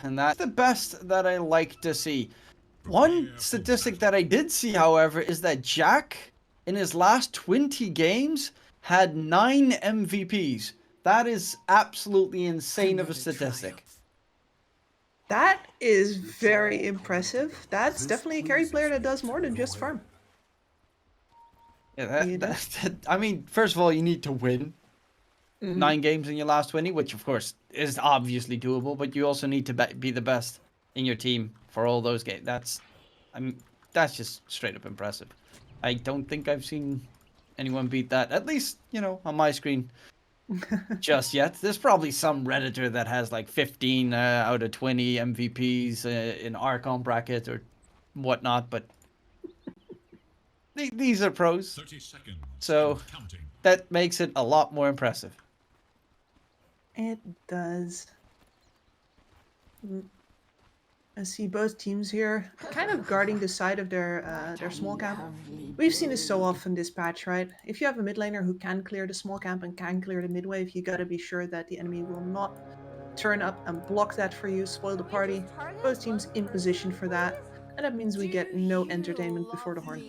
and that's the best that I like to see. One statistic that I did see, however, is that Jack, in his last 20 games, had 9 MVPs. That is absolutely insane of a statistic. That is very impressive. That's definitely a carry player that does more than just farm. Yeah, I mean, first of all, you need to win 9 games in your last 20, which of course is obviously doable, but you also need to be the best in your team for all those games. I mean, that's just straight up impressive. I don't think I've seen anyone beat that, at least, on my screen just yet. There's probably some Redditor that has like 15 out of 20 MVPs in Archon bracket or whatnot, but these are pros. 30 seconds. So that makes it a lot more impressive. It does. I see both teams here kind of guarding the side of their small camp. We've seen this so often this patch, right? If you have a mid laner who can clear the small camp and can clear the mid wave, you gotta be sure that the enemy will not turn up and block that for you, spoil the party. Both teams in position for that, and that means we get no entertainment before the horn.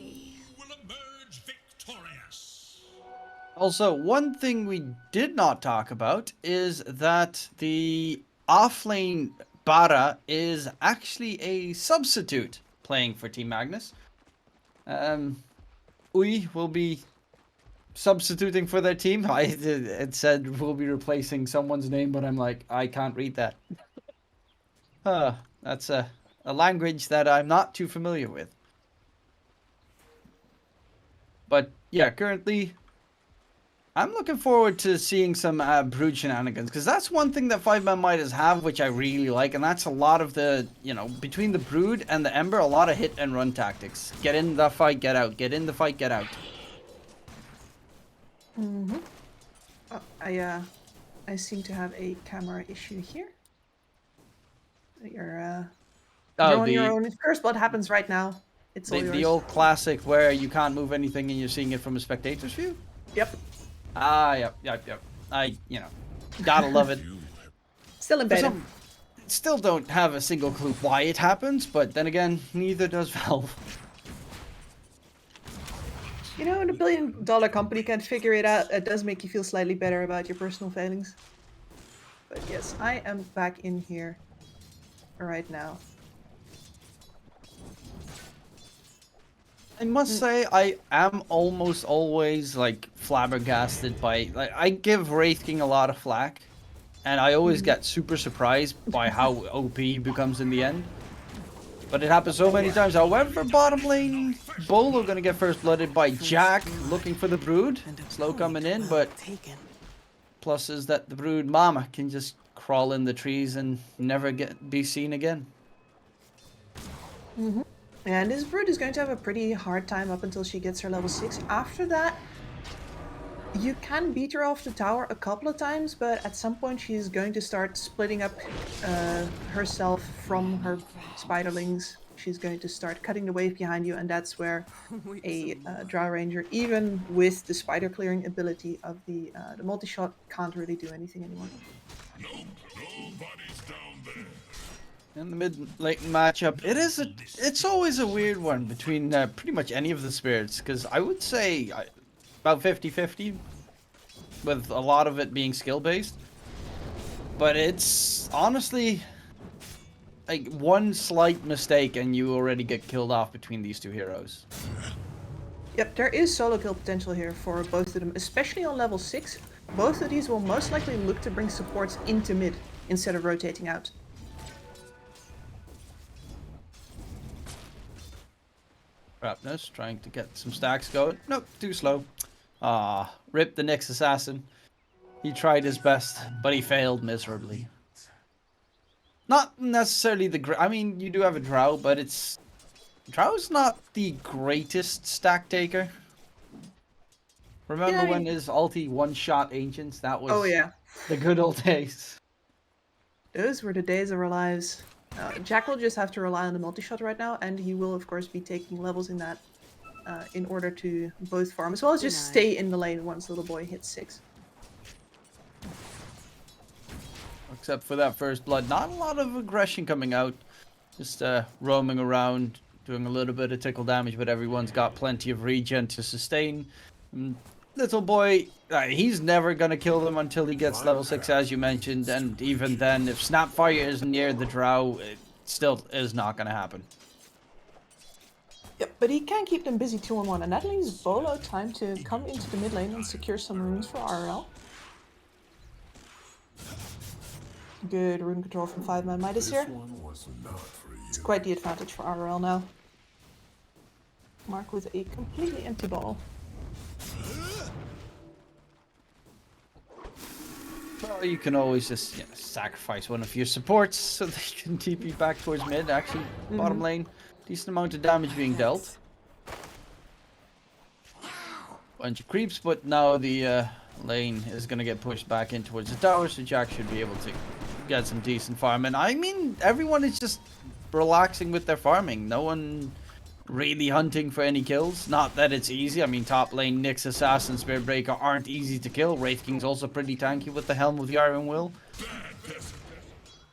Also, one thing we did not talk about is that the offlane Bara is actually a substitute playing for Team Magnus. We will be substituting for their team. It said we'll be replacing someone's name, but I'm like, I can't read that. That's a language that I'm not too familiar with. But yeah, currently, I'm looking forward to seeing some Brood shenanigans, because that's one thing that 5manmidas have, which I really like, and that's a lot of the, between the Brood and the Ember, a lot of hit and run tactics. Get in the fight, get out. Get in the fight, get out. Mm-hmm. Oh, I seem to have a camera issue here. You're on your own. First, what happens right now? It's all yours. The old classic where you can't move anything and you're seeing it from a spectator's view? Yep. Yep. Gotta love it. Still embedded. Still don't have a single clue why it happens, but then again, neither does Valve. The $1 billion company can't figure it out. It does make you feel slightly better about your personal failings. But yes, I am back in here right now. I must say, I am almost always flabbergasted by I give Wraith King a lot of flack, and I always get super surprised by how OP he becomes in the end. But it happens so many times. However, bottom lane, Bolo gonna get first blooded by Jack, looking for the Brood. Slow coming in, but plus is that the Brood mama can just crawl in the trees and never be seen again. Mm-hmm. And this Brood is going to have a pretty hard time up until she gets her level 6. After that, you can beat her off the tower a couple of times, but at some point she's going to start splitting up herself from her spiderlings. She's going to start cutting the wave behind you, and that's where a Drow Ranger, even with the spider clearing ability of the multi-shot, can't really do anything anymore. Nobody's down there. In the mid-late matchup, it's always a weird one between pretty much any of the spirits, because I would say about 50-50, with a lot of it being skill-based. But it's honestly like one slight mistake and you already get killed off between these two heroes. Yep, there is solo kill potential here for both of them, especially on level 6. Both of these will most likely look to bring supports into mid instead of rotating out. Magnus trying to get some stacks going. Nope, too slow. Rip the Nyx assassin. He tried his best, but he failed miserably. Not necessarily I mean, you do have a Drow, but Drow's not the greatest stack taker. Remember when his ulti one-shot Ancients? That was the good old days. Those were the days of our lives. Jack will just have to rely on the multi-shot right now, and he will of course be taking levels in that in order to both farm as well as just stay in the lane once little boy hits 6. except for that first blood. Not a lot of aggression coming out. Just roaming around, doing a little bit of tickle damage, but everyone's got plenty of regen to sustain. Little boy, he's never going to kill them until he gets level 6, as you mentioned. And even then, if Snapfire is near the drow, it still is not going to happen. Yep, but he can keep them busy 2-on-1, and that leaves Bolo time to come into the mid lane and secure some runes for RL. Good rune control from 5manmidas here. It's quite the advantage for RL now. Mark with a completely empty ball. Well, you can always just sacrifice one of your supports so they can TP back towards mid. Actually, bottom lane, decent amount of damage being dealt. Bunch of creeps, but now the lane is going to get pushed back in towards the tower, so Jack should be able to get some decent farm. And I mean, everyone is just relaxing with their farming. No one really hunting for any kills. Not that it's easy. I mean, top lane, Nyx, Assassin, Spiritbreaker aren't easy to kill. Wraith King's also pretty tanky with the Helm of the Iron Will.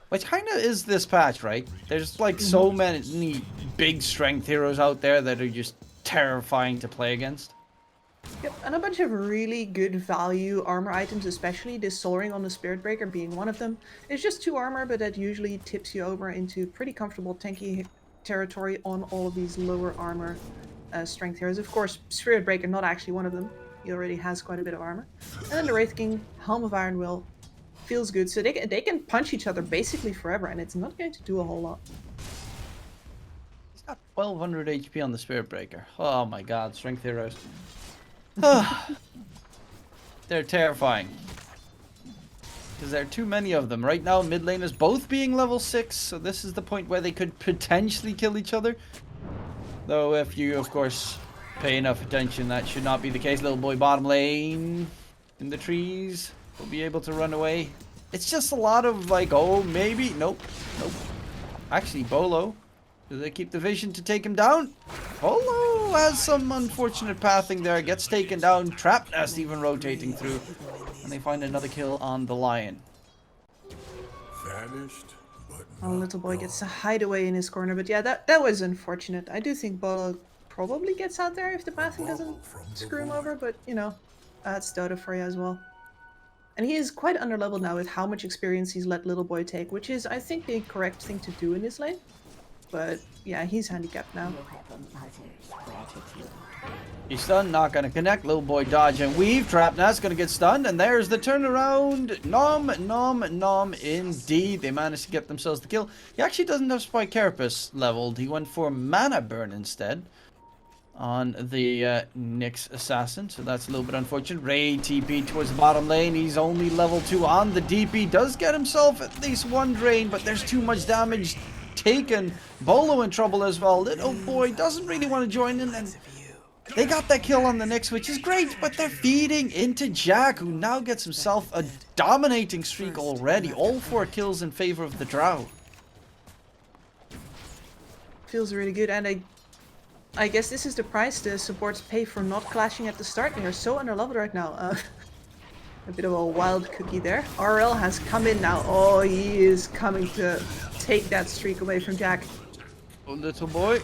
Which kind of is this patch, right? There's like so many big strength heroes out there that are just terrifying to play against. Yep, and a bunch of really good value armor items, especially this Soul Ring on the Spiritbreaker being one of them. It's just 2 armor, but that usually tips you over into pretty comfortable tanky territory on all of these lower armor strength heroes. Of course, Spiritbreaker not actually one of them. He already has quite a bit of armor. And then the Wraith King, Helm of Iron Will, feels good. So they can punch each other basically forever, and it's not going to do a whole lot. He's got 1200 HP on the Spiritbreaker. Oh my god, strength heroes. They're terrifying. Because there are too many of them. Right now, mid laners both being level 6, so this is the point where they could potentially kill each other. Though if you, of course, pay enough attention, that should not be the case. Little boy bottom lane in the trees will be able to run away. It's just a lot of like, oh, maybe. Nope. Nope. Actually, Bolo. Do they keep the vision to take him down? Bolo has some unfortunate pathing there. Gets taken down. Trap Nest even rotating through. And they find another kill on the Lion. Vanished, but Our little boy gets a hideaway in his corner, but yeah, that was unfortunate. I do think Bolo probably gets out there if the pathing doesn't screw him over, but you know, that's Dota for you as well. And he is quite underleveled now with how much experience he's let little boy take, which is, I think, the correct thing to do in this lane. But yeah, he's handicapped now. He's stunned, not going to connect. Little boy dodge and weave. Trap Nest going to get stunned. And there's the turnaround. Nom, nom, nom. Indeed. They managed to get themselves the kill. He actually doesn't have Spike Carapace leveled. He went for Mana Burn instead on the Nyx Assassin. So that's a little bit unfortunate. Ray TP towards the bottom lane. He's only level 2 on the DP. Does get himself at least 1 drain, but there's too much damage taken. Bolo in trouble as well. Little boy doesn't really want to join in, and they got that kill on the Nyx, which is great, but they're feeding into Jack, who now gets himself a dominating streak already. All 4 kills in favor of the Drow. Feels really good, and I guess this is the price the supports pay for not clashing at the start. They are so underleveled right now. A bit of a wild cookie there. RL has come in now. Oh, he is coming to take that streak away from Jack. Oh, little boy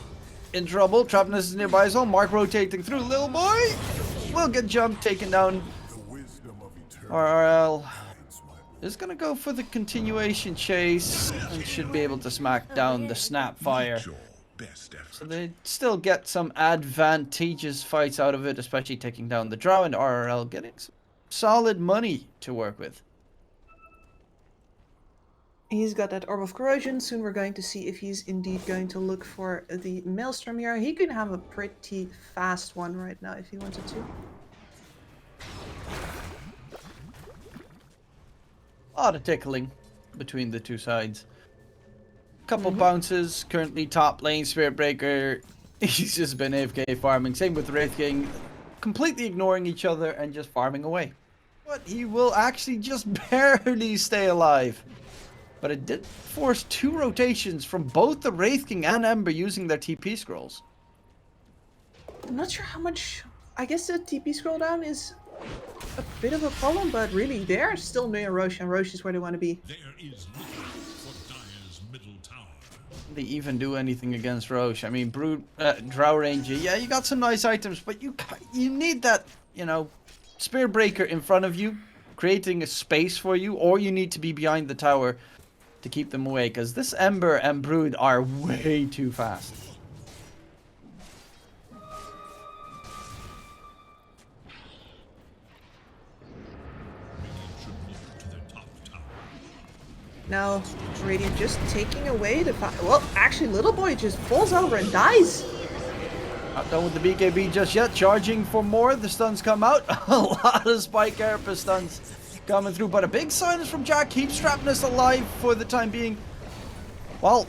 in trouble. Trap Nest is nearby as well. Mark rotating through. Little boy will get jumped, taken down. RL is going to go for the continuation chase and should be able to smack down the Snapfire. So they still get some advantageous fights out of it, especially taking down the Drow, and RL getting some solid money to work with. He's got that Orb of Corrosion. Soon we're going to see if he's indeed going to look for the Maelstrom here. He could have a pretty fast one right now if he wanted to. A lot of tickling between the two sides. Couple bounces. Currently top lane, Spiritbreaker. He's just been AFK farming. Same with Wraith King. Completely ignoring each other and just farming away. But he will actually just barely stay alive. But it did force 2 rotations from both the Wraith King and Ember using their TP scrolls. I'm not sure how much... I guess the TP scroll down is a bit of a problem, but really, they're still near Roche, and Roche is where they want to be. There is little for Dire's middle tower. They even do anything against Roche. I mean, Drow Ranger, yeah, you got some nice items, but you need that, you know, Spear Breaker in front of you, creating a space for you, or you need to be behind the tower to keep them away, because this Ember and Brood are way too fast. Now, Radiant just taking away the well, actually, Little Boy just falls over and dies. Not done with the BKB just yet. Charging for more. The stuns come out. A lot of Spike Carapace stuns coming through, but a big silence from Jack keeps Trapness alive for the time being. Well,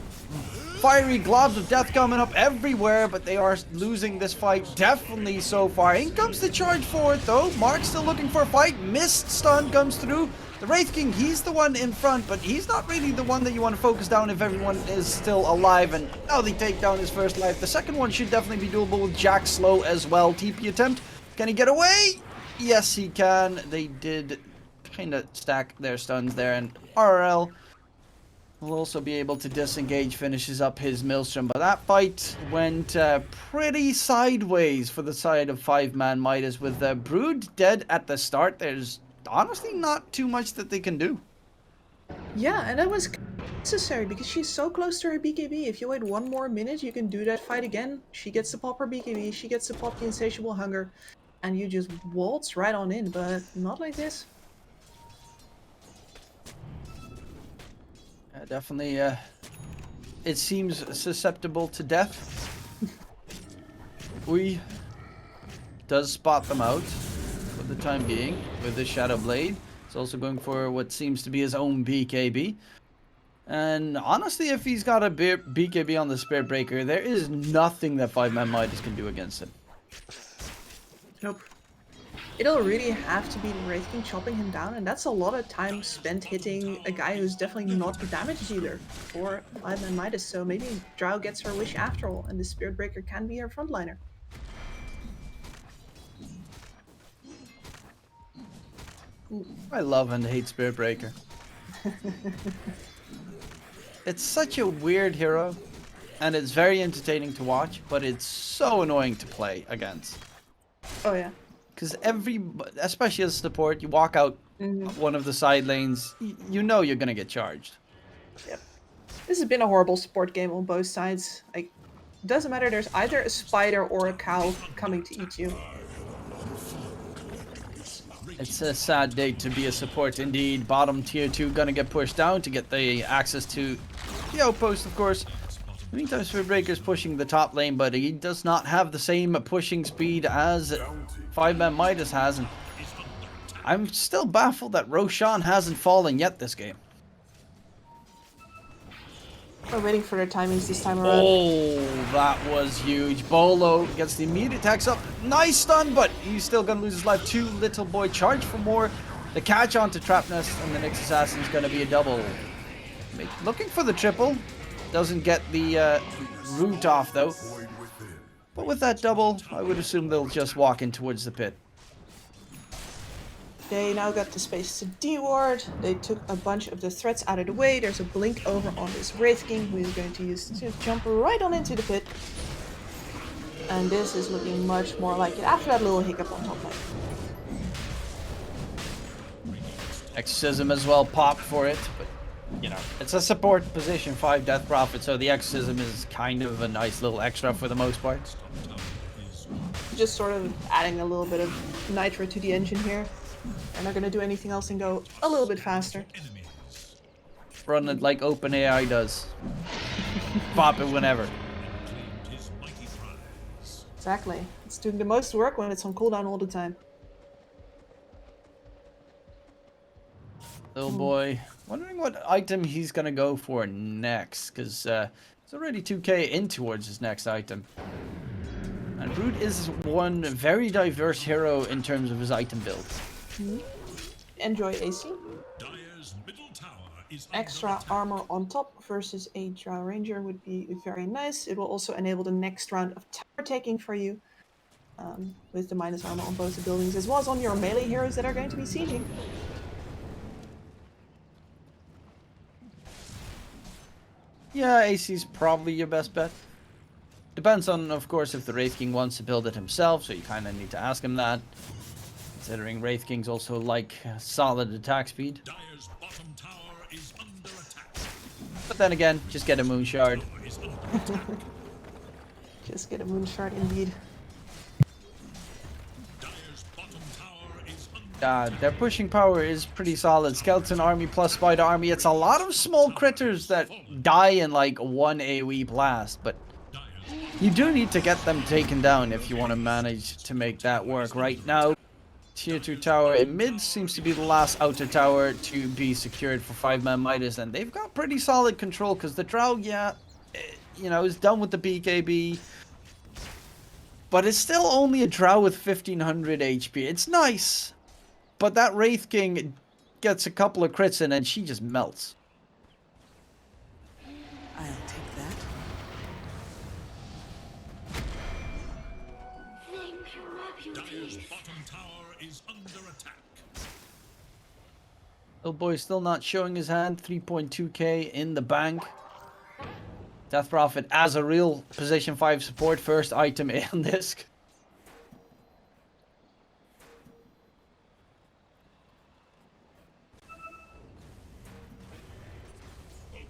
fiery globs of death coming up everywhere, but they are losing this fight definitely so far. In comes the charge for it though. Mark's still looking for a fight. Mist stun comes through. The Wraith King, he's the one in front, but he's not really the one that you want to focus down if everyone is still alive. And now they take down his first life. The second one should definitely be doable with Jack slow as well. TP attempt. Can he get away? Yes, he can. They did kind of stack their stuns there, and RL will also be able to disengage, finishes up his Maelstrom. But that fight went pretty sideways for the side of 5manmidas with Brood dead at the start. There's honestly not too much that they can do. Yeah, and that was necessary because she's so close to her BKB. If you wait one more minute, you can do that fight again. She gets to pop her BKB, she gets to pop the Insatiable Hunger, and you just waltz right on in, but not like this. Definitely, it seems susceptible to death. We does spot them out for the time being with the Shadow Blade. He's also going for what seems to be his own BKB. And honestly, if he's got a BKB on the Spear Breaker, there is nothing that 5manmidas can do against him. Nope. It'll really have to be the Wraith King chopping him down, and that's a lot of time spent hitting a guy who's definitely not the damage dealer for 5manmidas, so maybe Drow gets her wish after all, and the Spirit Breaker can be her frontliner. I love and hate Spirit Breaker. It's such a weird hero, and it's very entertaining to watch, but it's so annoying to play against. Oh yeah. Because especially as support, you walk out one of the side lanes, you know you're going to get charged. Yep. This has been a horrible support game on both sides. Like, it doesn't matter, there's either a spider or a cow coming to eat you. It's a sad day to be a support indeed. Bottom tier 2 gonna get pushed down to get the access to the outpost, of course. Meantime, Spirit Breaker's pushing the top lane, but he does not have the same pushing speed as 5manmidas has. And I'm still baffled that Roshan hasn't fallen yet this game. We're waiting for their timings this time around. Oh, that was huge. Bolo gets the immediate attacks up. Nice stun, but he's still gonna lose his life too. Little Boy charge for more. The catch onto Trapness, and the next assassin is gonna be a double. Looking for the triple. Doesn't get the root off though. But with that double, I would assume they'll just walk in towards the pit. They now got the space to de-ward. They took a bunch of the threats out of the way. There's a blink over on this Wraith King who is going to use to jump right on into the pit. And this is looking much more like it after that little hiccup on top lane. Exorcism as well popped for it, but you know, it's a support position, 5 Death Prophet, so the Exorcism is kind of a nice little extra for the most part. Just sort of adding a little bit of nitro to the engine here. They're not going to do anything else and go a little bit faster. Run it like OpenAI does. Pop it whenever. Exactly. It's doing the most work when it's on cooldown all the time. Little boy, wondering what item he's gonna go for next, because he's already 2k in towards his next item. And Brood is one very diverse hero in terms of his item build. Enjoy AC. Extra armor on top versus a Drow Ranger would be very nice. It will also enable the next round of tower taking for you. with the minus armor on both the buildings, as well as on your melee heroes that are going to be sieging. Yeah, AC's probably your best bet. Depends on, of course, if the Wraith King wants to build it himself, so you kind of need to ask him that. Considering Wraith Kings also like solid attack speed. Dire's bottom tower is under attack. But then again, just get a Moon Shard. Just get a moon shard indeed. Dire's bottom tower is under Their pushing power is pretty solid. Skeleton army plus spider army. It's a lot of small critters that die in like one AoE blast, but you do need to get them taken down if you want to manage to make that work. Right now, tier 2 tower in mid seems to be the last outer tower to be secured for 5manmidas, and they've got pretty solid control because the Drow, yeah, you know, is done with the BKB. But it's still only a Drow with 1500 HP. It's nice. But that Wraith King gets a couple of crits in and she just melts. I'll take that. Dire's bottom tower is under attack. Little boy still not showing his hand. 3.2k in the bank. Death Prophet as a real position 5 support. First item in this.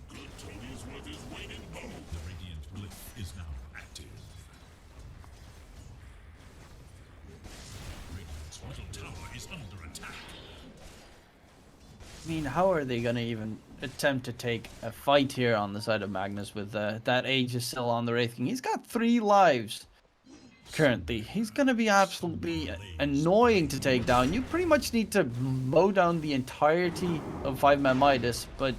The radiant glyph is now active. Radiant's middle tower is under attack. I mean, how are they gonna even attempt to take a fight here on the side of Magnus with that Aegis still on the Wraith King? He's got 3 lives currently. He's gonna be absolutely annoying to take down. You pretty much need to mow down the entirety of 5manmidas, but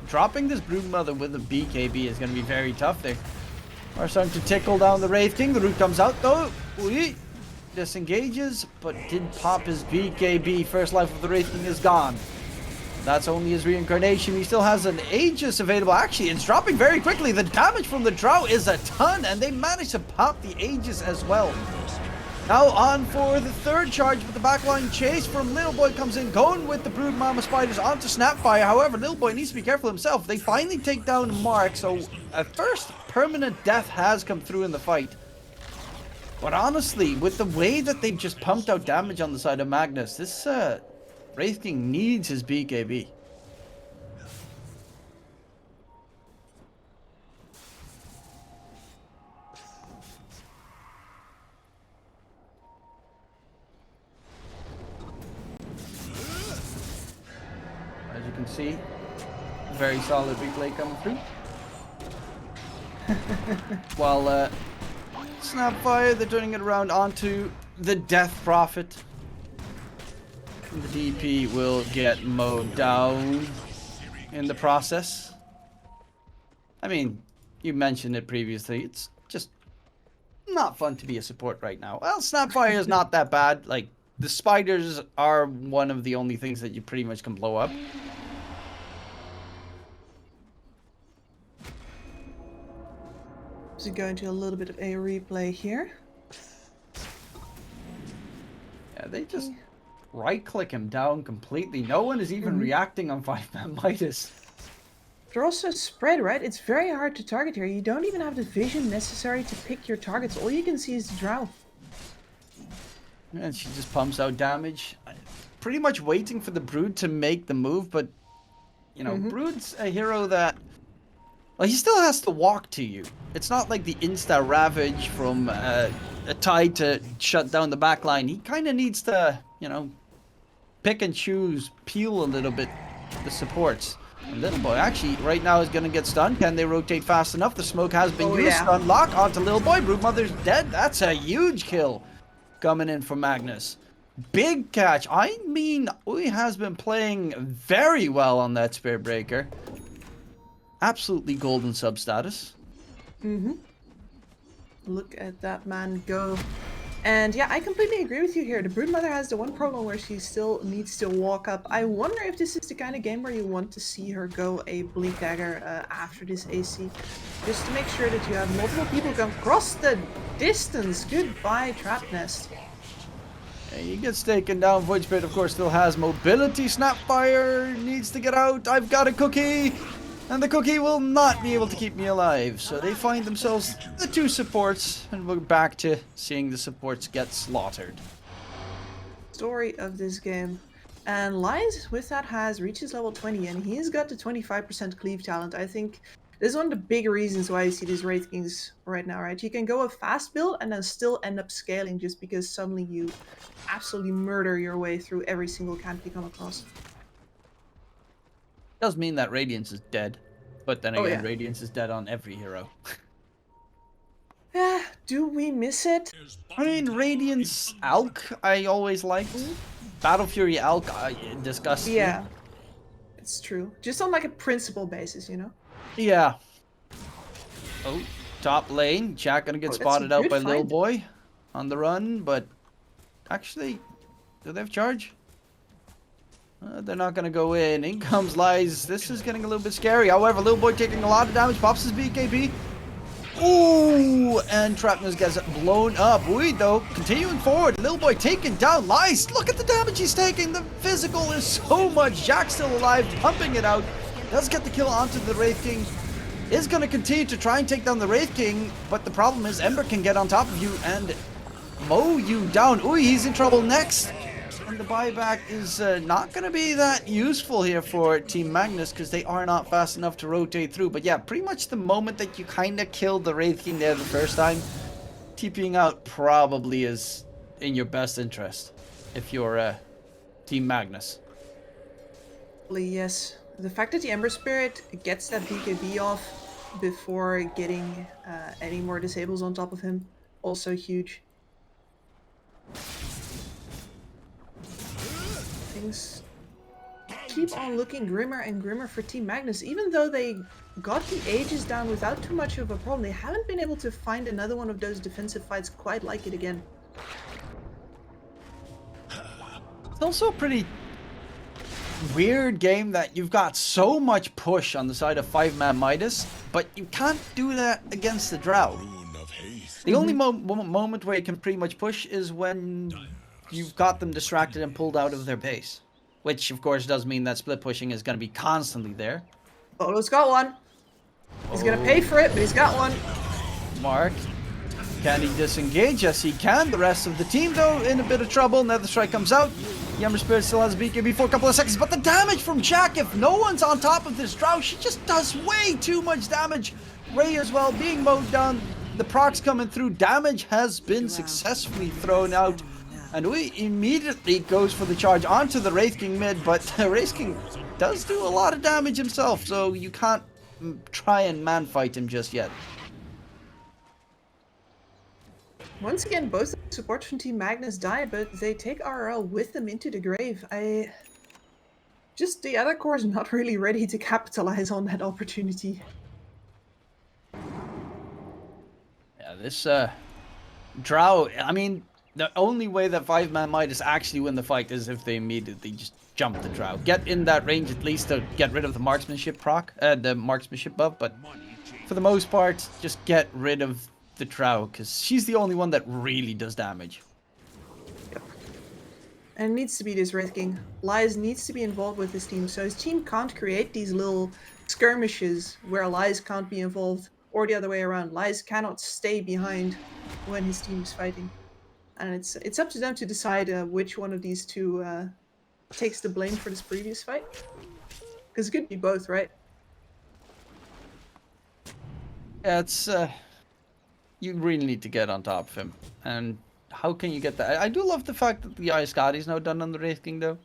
dropping this Broodmother with a BKB is gonna be very tough. They are starting to tickle down the Wraith King. The root comes out though. Disengages, but did pop his BKB. First life of the Wraith King is gone. That's only his reincarnation. He still has an Aegis available. Actually, it's dropping very quickly. The damage from the Drow is a ton, and they managed to pop the Aegis as well. Now on for the third charge, but the backline chase from Little Boy comes in, going with the Brood Mama Spiders onto Snapfire. However, Little Boy needs to be careful himself. They finally take down Mark, so a first permanent death has come through in the fight. But honestly, with the way that they've just pumped out damage on the side of Magnus, this Wraith King needs his BKB. As you can see, very solid replay coming through. While Snapfire, they're turning it around onto the Death Prophet. The DP will get mowed down in the process. I mean, you mentioned it previously. It's just not fun to be a support right now. Well, Snapfire is not that bad. Like, the spiders are one of the only things that you pretty much can blow up. So go into a little bit of a replay here. Yeah, they just right-click him down completely. No one is even reacting on 5manmidas. They're also spread, right? It's very hard to target here. You don't even have the vision necessary to pick your targets. All you can see is the Drow. And she just pumps out damage. Pretty much waiting for the Brood to make the move, but, you know, Brood's a hero that, well, he still has to walk to you. It's not like the insta-ravage from a Tide to shut down the backline. He kind of needs to, you know, pick and choose, peel a little bit the supports. And Little Boy actually right now is going to get stunned. Can they rotate fast enough? The smoke has been used. Yeah. Stun lock onto Little Boy. Broodmother's dead. That's a huge kill coming in from Magnus. Big catch. I mean, Ui has been playing very well on that Spear Breaker. Absolutely golden sub status. Look at that man go. And yeah, I completely agree with you here. The Broodmother has the one problem where she still needs to walk up. I wonder if this is the kind of game where you want to see her go a Bleak Dagger after this AC. Just to make sure that you have multiple people come across the distance. Goodbye, Trap Nest. Yeah, he gets taken down. Void Spirit, of course, still has mobility. Snapfire needs to get out. I've got a cookie. And the cookie will not be able to keep me alive. So they find themselves the 2 supports. And we're back to seeing the supports get slaughtered. Story of this game. And Lies with that has reached his level 20 and he's got the 25% cleave talent. I think this is one of the big reasons why you see these Wraith Kings right now, right? You can go a fast build and then still end up scaling just because suddenly you absolutely murder your way through every single camp you come across. Does mean that Radiance is dead. But then again, yeah. Radiance is dead on every hero. Yeah, do we miss it? I mean, Radiance Alk, I always liked. Battle Fury Alk, disgusting. Yeah, it's true. Just on like a principle basis, you know? Yeah. Oh, top lane. Jack gonna get spotted out by Lil Boy on the run, but actually, do they have charge? They're not gonna go in. In comes Lies. This is getting a little bit scary. However, Lil Boy taking a lot of damage. Pops his BKB. Ooh, and Trapness gets blown up. We though, continuing forward. Lil Boy taking down Lies. Look at the damage he's taking. The physical is so much. Jack's still alive, pumping it out. Does get the kill onto the Wraith King. Is going to continue to try and take down the Wraith King, but the problem is Ember can get on top of you and mow you down. Ooh, he's in trouble next. And the buyback is not going to be that useful here for Team Magnus because they are not fast enough to rotate through. But yeah, pretty much the moment that you kind of killed the Wraith King there the first time, TPing out probably is in your best interest if you're Team Magnus. Yes. The fact that the Ember Spirit gets that BKB off before getting any more disables on top of him, also huge. Things keep on looking grimmer and grimmer for Team Magnus. Even though they got the Aegis down without too much of a problem, they haven't been able to find another one of those defensive fights quite like it again. It's also a pretty weird game that you've got so much push on the side of 5manmidas, but you can't do that against the Drow. The only moment where you can pretty much push is when you've got them distracted and pulled out of their base. Which, of course, does mean that split pushing is going to be constantly there. Bolo's got one. He's going to pay for it, but he's got one. Mark. Can he disengage? Yes, he can. The rest of the team, though, in a bit of trouble. Nether Strike comes out. The Ember Spirit still has BKB for a couple of seconds, but the damage from Jack, if no one's on top of this Drow, she just does way too much damage. Ray as well, being mowed down. The procs coming through. Damage has been successfully thrown out. And we immediately goes for the charge onto the Wraith King mid, but the Wraith King does do a lot of damage himself, so you can't try and man-fight him just yet. Once again, both the supports from Team Magnus die, but they take RL with them into the grave. The other core is not really ready to capitalize on that opportunity. Yeah, this Drow, I mean, the only way that 5manmidas actually win the fight is if they immediately just jump the Drow. Get in that range at least to get rid of the marksmanship proc, the marksmanship buff, but for the most part, just get rid of the Drow, because she's the only one that really does damage. Yep. And it needs to be this Wraith King. Lies needs to be involved with his team, so his team can't create these little skirmishes where Lies can't be involved, or the other way around. Lies cannot stay behind when his team is fighting. And it's up to them to decide which one of these two takes the blame for this previous fight. Because it could be both, right? Yeah, it's you really need to get on top of him. And how can you get that? I do love the fact that the Iascati is now done on the Wraith King, though.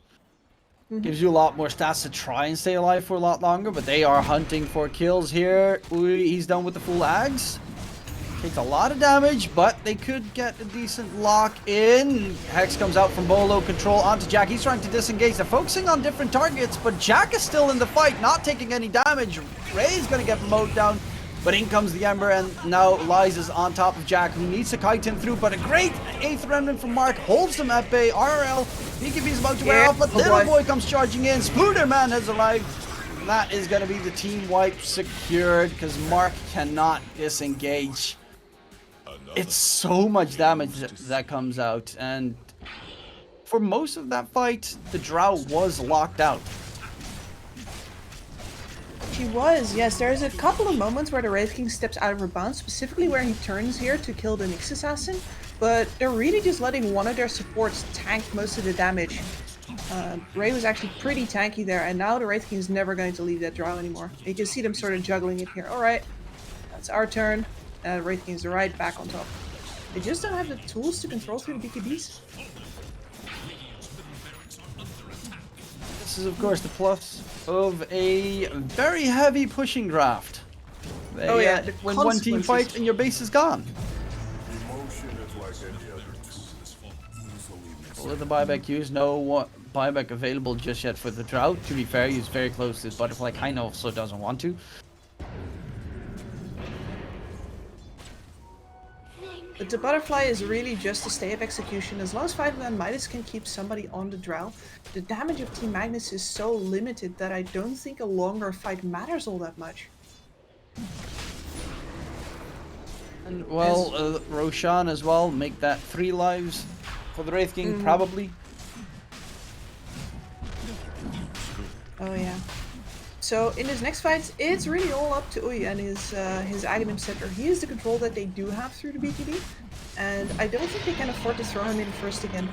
Gives you a lot more stats to try and stay alive for a lot longer, but they are hunting for kills here. He's done with the full Ags. Takes a lot of damage, but they could get a decent lock in. Hex comes out from Bolo, control onto Jack. He's trying to disengage. They're focusing on different targets, but Jack is still in the fight, not taking any damage. Ray's gonna get mowed down. But in comes the Ember, and now Lies is on top of Jack, who needs to kite him through. But a great 8th remnant from Mark holds them at bay. RRL, BKB's about to wear off, but Little Boy comes charging in. Spooderman has arrived. That is going to be the team wipe secured, because Mark cannot disengage. It's so much damage that comes out, and for most of that fight, the Drow was locked out. She was, yes. There's a couple of moments where the Wraith King steps out of her bounds, specifically where he turns here to kill the Nyx Assassin, but they're really just letting one of their supports tank most of the damage. Ray was actually pretty tanky there, and now the Wraith King is never going to leave that Drow anymore. You can see them sort of juggling it here. Alright, that's our turn. Wraith King is right back on top. They just don't have the tools to control through the BKBs. This is, of course, the plus of a very heavy pushing draft. Oh yeah, when one team fights and your base is gone. With the buyback used, no buyback available just yet for the Drow. To be fair, he's very close to his butterfly. Kind of also doesn't want to. But the butterfly is really just a stay of execution. As long as 5manmidas can keep somebody on the Drow, the damage of Team Magnus is so limited that I don't think a longer fight matters all that much. And well, Roshan as well, make that 3 lives for the Wraith King, probably. Oh yeah. So in his next fight, it's really all up to Uy and his Aghanim Scepter. He is the control that they do have through the BKB, and I don't think they can afford to throw him in first again.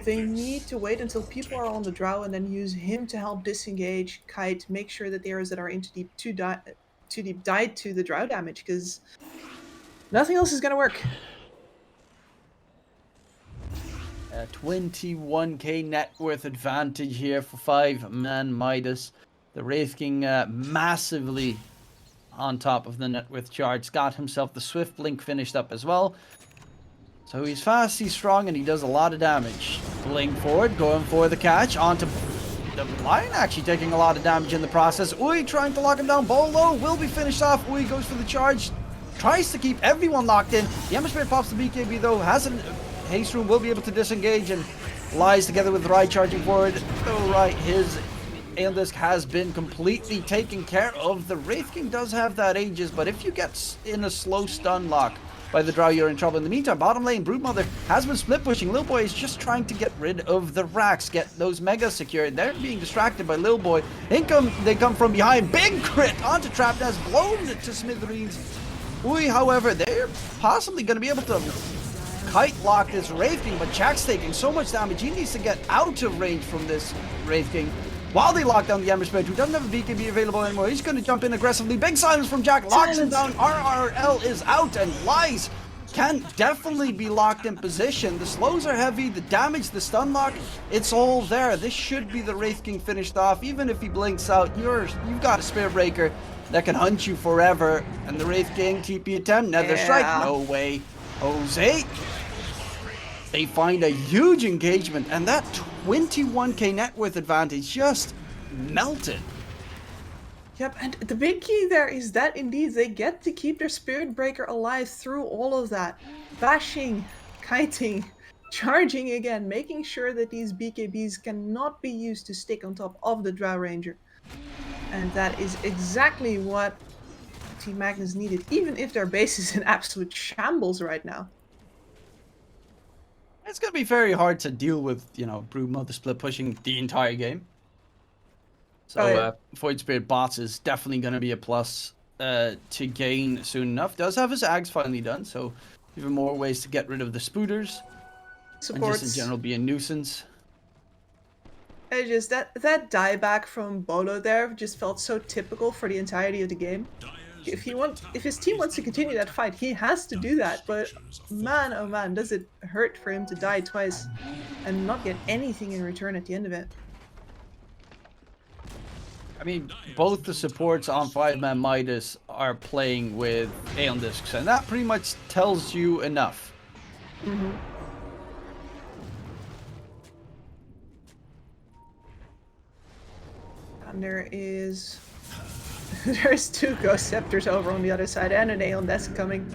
They need to wait until people are on the Drow and then use him to help disengage, kite, make sure that the areas that are in too deep die to the Drow damage, because nothing else is gonna work. 21k net worth advantage here for 5manmidas. The Wraith King massively on top of the net worth charts. Got himself the Swift Blink finished up as well. So he's fast, he's strong, and he does a lot of damage. Blink forward, going for the catch. Onto the Lion, actually taking a lot of damage in the process. Uy trying to lock him down. Bolo will be finished off. Uy goes for the charge. Tries to keep everyone locked in. The Ember Spirit pops the BKB though. Hasn't... Haste Room will be able to disengage, and Lies together with Rai charging forward. Oh right, his Aeon Disc has been completely taken care of. The Wraith King does have that Aegis, but if you get in a slow stun lock by the Drow, you're in trouble. In the meantime, bottom lane, Broodmother has been split pushing. Lil Boy is just trying to get rid of the racks, get those megas secured. They're being distracted by Lil Boy. They come from behind. Big crit onto Trap Nest, blown to smithereens. Uy, however, they're possibly going to be able to kite lock this Wraith King, but Jack's taking so much damage, he needs to get out of range from this Wraith King. While they lock down the Ember Spirit, who doesn't have a BKB available anymore, he's going to jump in aggressively. Big silence from Jack, locks him down. RRL is out, and Lies can definitely be locked in position. The slows are heavy, the damage, the stun lock, it's all there. This should be the Wraith King finished off. Even if he blinks out, you've got a Spirit Breaker that can hunt you forever. And the Wraith King, TP attempt, Nether Strike, no way. Jose, they find a huge engagement, and that 21k net worth advantage just melted. Yep, and the big key there is that indeed they get to keep their Spirit Breaker alive through all of that. Bashing, kiting, charging again, making sure that these BKBs cannot be used to stick on top of the Drow Ranger. And that is exactly what Team Magnus needed, even if their base is in absolute shambles right now. It's going to be very hard to deal with, Broodmother split pushing the entire game. So, Void Spirit bots is definitely going to be a plus to gain soon enough. Does have his Ags finally done, so even more ways to get rid of the spooters. Supports. And just in general be a nuisance. It's just that dieback from Bolo there just felt so typical for the entirety of the game. If his team wants to continue that fight, he has to do that, but man oh man, does it hurt for him to die twice and not get anything in return at the end of it. I mean, both the supports on 5manmidas are playing with Aeon Discs, and that pretty much tells you enough. Mm-hmm. And there is a There's 2 Ghost Scepters over on the other side and an Aeon Desk coming.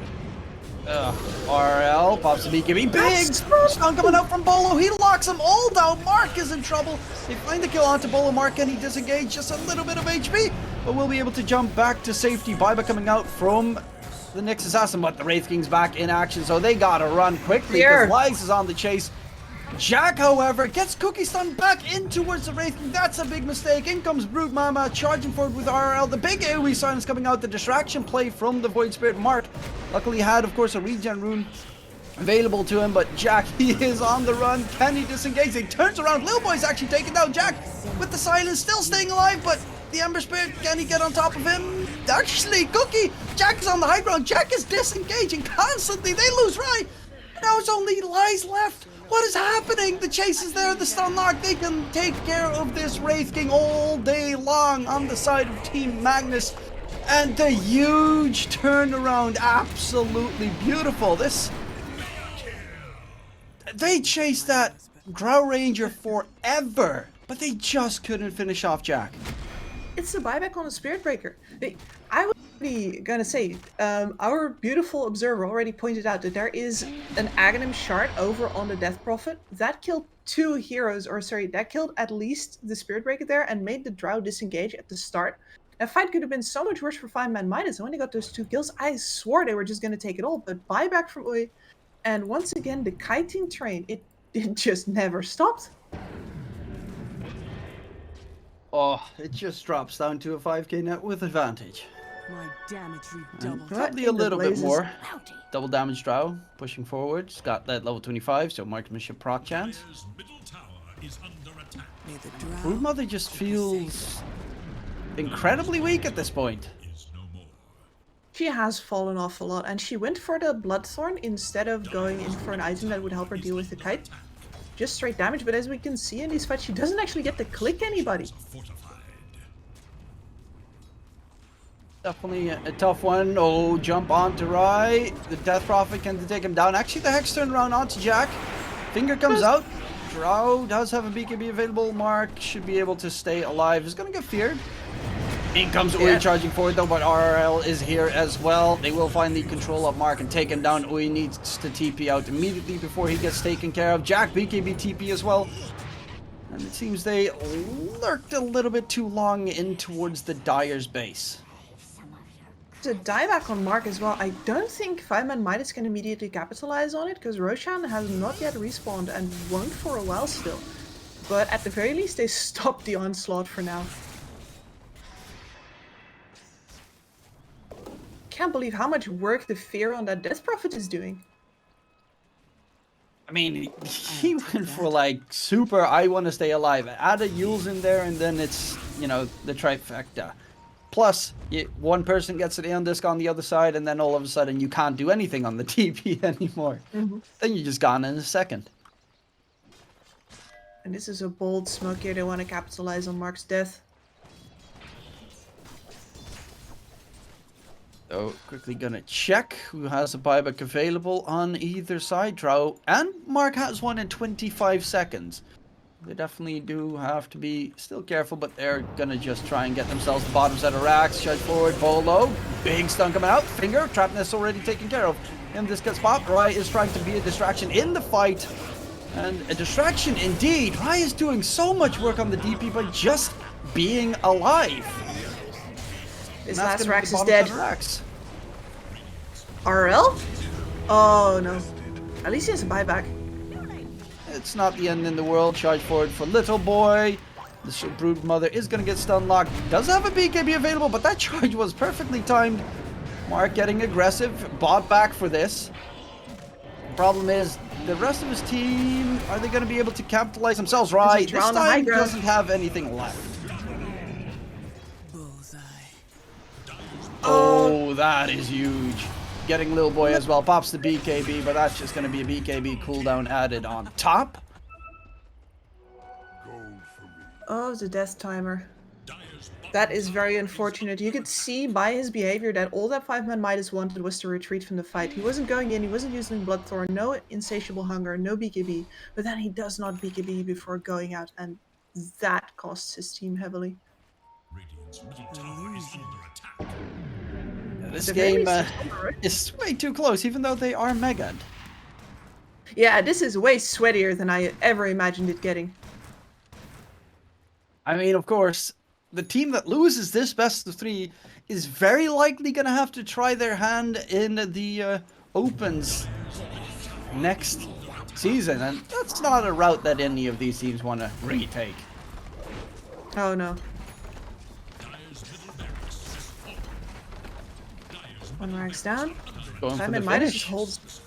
RL pops the BKB. Big That's stun coming out from Bolo. He locks them all down. Mark is in trouble. They find the kill onto Bolo. Mark, can he disengage? Just a little bit of HP, but we'll be able to jump back to safety. Baiba coming out from the Nyx Assassin, but the Wraith King's back in action, so they gotta run quickly because Lies is on the chase. Jack, however, gets Cookie Stun back in towards the Wraith King. That's a big mistake. In comes Brood Mama charging forward with RL. The big AoE silence coming out. The distraction play from the Void Spirit. Mark luckily had, of course, a regen rune available to him, but Jack, he is on the run. Can he disengage? He turns around. Lil Boy's actually taken down. Jack with the silence, still staying alive, but the Ember Spirit, can he get on top of him? Actually, Cookie, Jack is on the high ground. Jack is disengaging constantly. They lose Rai. Now it's only Lies left. What is happening? The chase is there, the stun lock. They can take care of this Wraith King all day long on the side of Team Magnus. And the huge turnaround, absolutely beautiful. They chased that Grow Ranger forever, but they just couldn't finish off Jack. It's the buyback on a Spirit Breaker. I was gonna say, our beautiful observer already pointed out that there is an Aghanim shard over on the Death Prophet. That killed 2 heroes, or sorry, that killed at least the Spirit Breaker there and made the Drow disengage at the start. That fight could have been so much worse for 5manmidas, and when they got those 2 kills, I swore they were just gonna take it all, but buyback from Uy, and once again, the kiting train, it just never stopped. Oh, it just drops down to a 5k net with advantage. My damage redoubled. Probably a little bit more. Double damage Drow, pushing forward. He's got that level 25, so marksmanship proc chance. middle tower is under attack. May the drow Broodmother just feels incredibly weak at this point. Is no more. She has fallen off a lot, and she went for the Bloodthorn instead of going in for an item that would help her deal with the kite. Just straight damage, but as we can see in these fights, she doesn't actually get to click anybody. Fortified. Definitely a tough one. Oh, jump onto Rai. The Death Prophet can take him down. Actually, the Hex turned around onto Jack. Finger comes out. Drow does have a BKB available. Mark should be able to stay alive. He's gonna get feared. In comes Uy charging forward though, but RRL is here as well. They will finally control up Mark and take him down. Uy needs to TP out immediately before he gets taken care of. Jack, BKB TP as well. And it seems they lurked a little bit too long in towards the Dyer's base. To dieback on Mark as well, I don't think 5manmidas can immediately capitalize on it, because Roshan has not yet respawned and won't for a while still. But at the very least, they stopped the onslaught for now. Can't believe how much work the fear on that Death Prophet is doing. I mean, he went for like super, I want to stay alive. Add a Yules in there and then it's, you know, the trifecta. Plus, one person gets an Aeon Disc on the other side and then all of a sudden you can't do anything on the TP anymore. Then you're just gone in a second. And this is a bold smoke here. They want to capitalize on Mark's death. So, quickly gonna check who has a buyback available on either side. Drow and Mark has one in 25 seconds. They definitely do have to be still careful, but they're gonna just try and get themselves the bottom set of racks. Charge forward, Bolo. Big stun coming out. Finger, Trapness already taken care of. In this gets popped. Rai is trying to be a distraction in the fight. And a distraction indeed. Rai is doing so much work on the DP by just being alive. His last Rax is dead. RL? Oh no. At least he has a buyback. It's not the end in the world. Charge forward for Little Boy. The Brood Mother is going to get stun locked. Does have a BKB available, but that charge was perfectly timed. Mark getting aggressive. Bought back for this. The problem is, the rest of his team, are they going to be able to capitalize themselves? Right, this time doesn't have anything left. bullseye. Oh, that is huge. Getting Lil Boy as well. Pops the BKB, but that's just going to be a BKB cooldown added on top. Oh, the death timer. That is very unfortunate. You could see by his behavior that all that 5manmidas wanted was to retreat from the fight. He wasn't going in, he wasn't using Bloodthorn, no insatiable hunger, no BKB. But then he does not BKB before going out, and that costs his team heavily. Radiant This The very game similar. is way too close, even though they are mega. Yeah, this is way sweatier than I ever imagined it getting. I mean, of course, the team that loses this best of 3 is very likely going to have to try their hand in the Opens next season, and that's not a route that any of these teams want to retake. Oh no. One ranks down. Going for the 5manmidas finish. just holds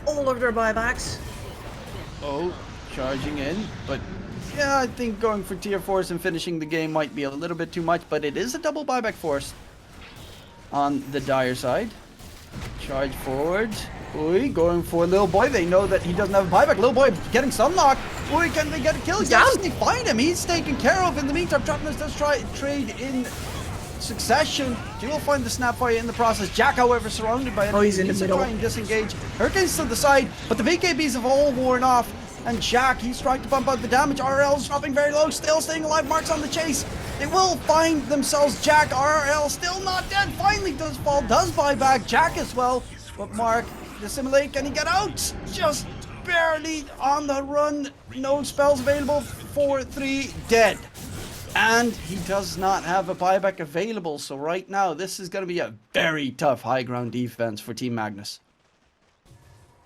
all of their buybacks. Oh, charging in, but yeah, I think going for tier 4s and finishing the game might be a little bit too much, but it is a double buyback force on the Dire side. Charge forward. Oi, going for Lil Boy. They know that he doesn't have a buyback. Lil Boy getting sunlocked. Oi, can they get a kill? He's Yes, down. they find him. He's taken care of. In the meantime, Magnus does try trade in succession. He will find the Snapfire in the process. Jack, however, surrounded by enemies. Oh, he's in the Needs to middle. try and disengage. Hurricane's to the side, but the VKBs have all worn off. And Jack, he's trying to bump out the damage. RL's dropping very low, still staying alive. Mark's on the chase. They will find themselves Jack. RL still not dead. Finally does fall, does buy back Jack as well. But Mark, dissimulate, can he get out? Just barely on the run. No spells available. 4-3 dead. And he does not have a buyback available. So right now, this is going to be a very tough high ground defense for Team Magnus.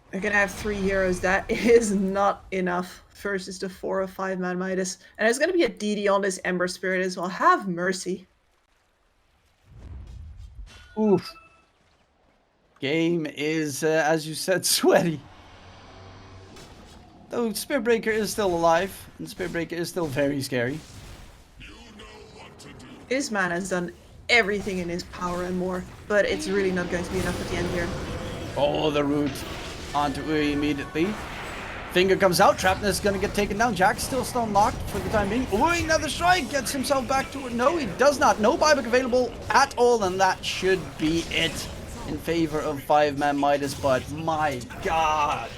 They're gonna have 3 heroes. That is not enough. First is the 4 of 5manmidas. And there's gonna be a DD on this Ember Spirit as well. Have mercy. Oof. Game is, as you said, sweaty. Though Spiritbreaker is still alive, and Spiritbreaker is still very scary. This man has done everything in his power and more, but it's really not going to be enough at the end here. Oh, the root onto Ui immediately. Finger comes out, Trapness is gonna get taken down. Jack's still stun locked for the time being. Ui, another strike, gets himself back to it. No, he does not. No buyback available at all, and that should be it in favor of 5manmidas. But my god,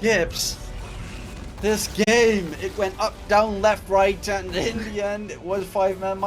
Gibbs. This game, it went up, down, left, right, and in the end, it was 5manmidas.